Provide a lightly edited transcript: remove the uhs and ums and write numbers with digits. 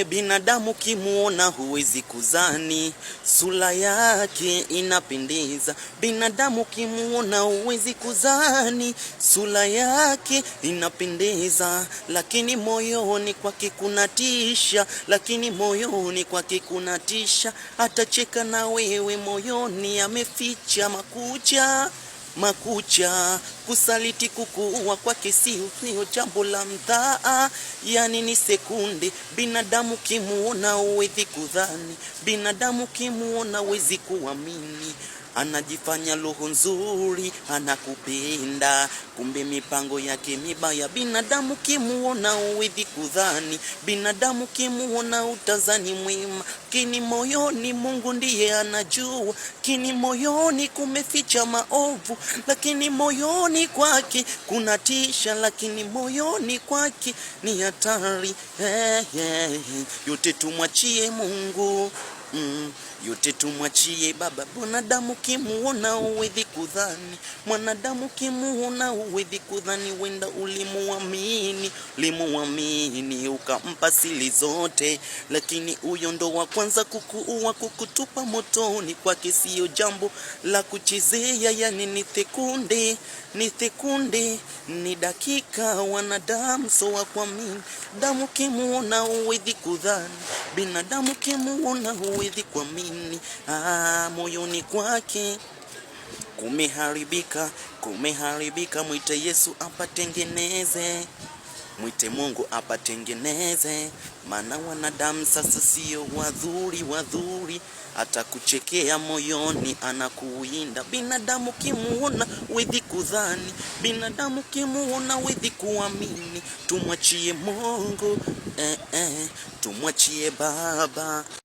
Binadamu kimuona huwezi kuzani, sura yake inapendeza. Binadamu kimuona huwezi kuzani, sura yake inapendeza. Lakini moyoni kwake kunatisha, lakini moyoni kwake kunatisha. Atacheka na wewe moyoni ameficha makucha. Kusaliti kukuua kwake sio jambo la mdhaa, yani ni sekunde. Binadamu kimuona huwezi kudhani, binadamu kimuona huwezi kuamini. Anajifanya roho nzuri, anakupenda, kumbe mipango yake mibaya. Binadamu kimuona huwezi kudhani, binadamu kimuona utazani mwema. Kini moyoni Mungu ndiye anajua, kini moyoni kumeficha maovu. Lakini moyoni kwake kunatisha, lakini moyoni kwake ni hatari. Yote tumwachie Mungu, yote tumwachie Baba. Mwanadamu kimuona huwezi kudhani, mwanadamu kimuona huwezi kudhani. Wenda ulimuamini ukampa siri zote, lakini huyo ndo wa kwanza kukuua, kukutupa motoni. Kwake sio jambo la kuchezea, yani ni sekunde, ni dakika. Wanadamu so wa kuamini. Damu kimuona huwezi kudhani, binadamu kimuona huwezi kuamini. Moyoni kwake kumeharibika. Mwite Yesu apatengeneze, mwite Mungu apatengeneze. Maana wanadamu sasa sio wadhuri, atakuchekea moyoni anakuinda. Binadamu kimuona huwezi kudhani, binadamu kimuona huwezi kuamini. Tumwachie Mungu, tumwachie Baba.